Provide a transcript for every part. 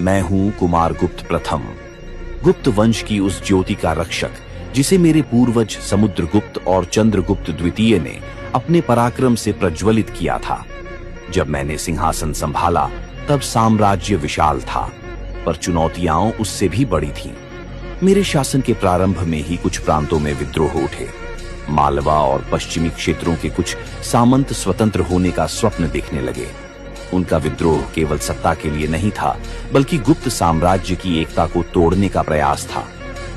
मैं हूं कुमार गुप्त प्रथम, गुप्त वंश की उस ज्योति का रक्षक जिसे मेरे पूर्वज समुद्रगुप्त और चंद्रगुप्त द्वितीय ने अपने पराक्रम से प्रज्वलित किया था। जब मैंने सिंहासन संभाला तब साम्राज्य विशाल था, पर चुनौतियां उससे भी बड़ी थीं। मेरे शासन के प्रारंभ में ही कुछ प्रांतों में विद्रोह उठे। मालवा और पश्चिमी क्षेत्रों के कुछ सामंत स्वतंत्र होने का स्वप्न देखने लगे। उनका विद्रोह केवल सत्ता के लिए नहीं था, बल्कि गुप्त साम्राज्य की एकता को तोड़ने का प्रयास था।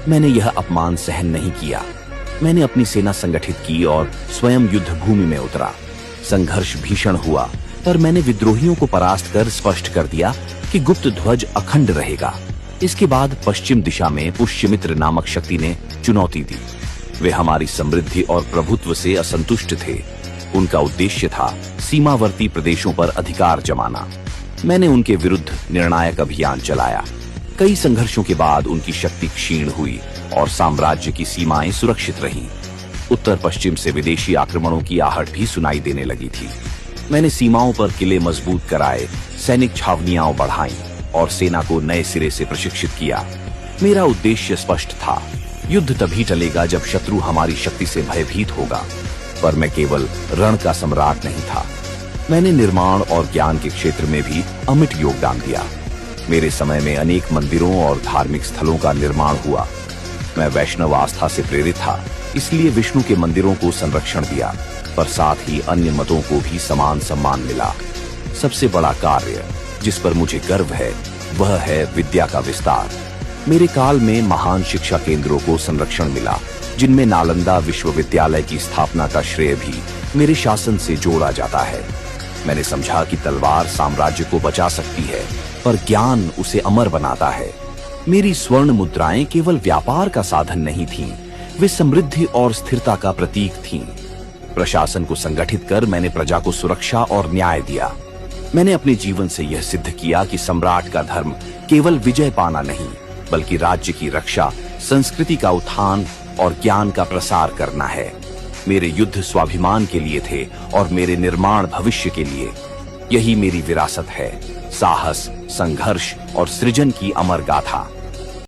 मैंने यह अपमान सहन नहीं किया। मैंने अपनी सेना संगठित की और स्वयं युद्ध भूमि में उतरा। संघर्ष भीषण हुआ, पर मैंने विद्रोहियों को परास्त कर स्पष्ट कर दिया कि गुप्त ध्वज अखंड रहेगा। इसके बाद पश्चिम दिशा में पुष्यमित्र नामक शक्ति ने चुनौती दी। वे हमारी समृद्धि और प्रभुत्व से असंतुष्ट थे। उनका उद्देश्य था सीमावर्ती प्रदेशों पर अधिकार जमाना। मैंने उनके विरुद्ध निर्णायक अभियान चलाया। कई संघर्षों के बाद उनकी शक्ति क्षीण हुई और साम्राज्य की सीमाएं सुरक्षित रहीं। उत्तर पश्चिम से विदेशी आक्रमणों की आहट भी सुनाई देने लगी थी। मैंने सीमाओं पर किले मजबूत कराए, सैनिक छावनियां बढ़ाईं और सेना को नए सिरे से प्रशिक्षित किया। मेरा उद्देश्य स्पष्ट था, युद्ध तभी टलेगा जब शत्रु हमारी शक्ति से भयभीत होगा। पर मैं केवल रण का सम्राट नहीं था। मैंने निर्माण और ज्ञान के क्षेत्र में भी अमिट योगदान दिया। मेरे समय में अनेक मंदिरों और धार्मिक स्थलों का निर्माण हुआ। मैं वैष्णव आस्था से प्रेरित था, इसलिए विष्णु के मंदिरों को संरक्षण दिया, पर साथ ही अन्य मतों को भी समान सम्मान मिला। सबसे बड़ा कार्य जिस पर मुझे गर्व है वह है विद्या का विस्तार। मेरे काल में महान शिक्षा केंद्रों को संरक्षण मिला, जिनमें नालंदा विश्वविद्यालय की स्थापना का श्रेय भी मेरे शासन से जोड़ा जाता है। मैंने समझा कि तलवार साम्राज्य को बचा सकती है, पर ज्ञान उसे अमर बनाता है। मेरी स्वर्ण मुद्राएं केवल व्यापार का साधन नहीं थीं, वे समृद्धि और स्थिरता का प्रतीक थीं। प्रशासन को संगठित कर मैंने प्रजा को सुरक्षा और न्याय दिया। मैंने अपने जीवन से यह सिद्ध किया कि सम्राट का धर्म केवल विजय पाना नहीं, बल्कि राज्य की रक्षा, संस्कृति का उत्थान और ज्ञान का प्रसार करना है। मेरे युद्ध स्वाभिमान के लिए थे और मेरे निर्माण भविष्य के लिए। यही मेरी विरासत है, साहस, संघर्ष और सृजन की अमर गाथा।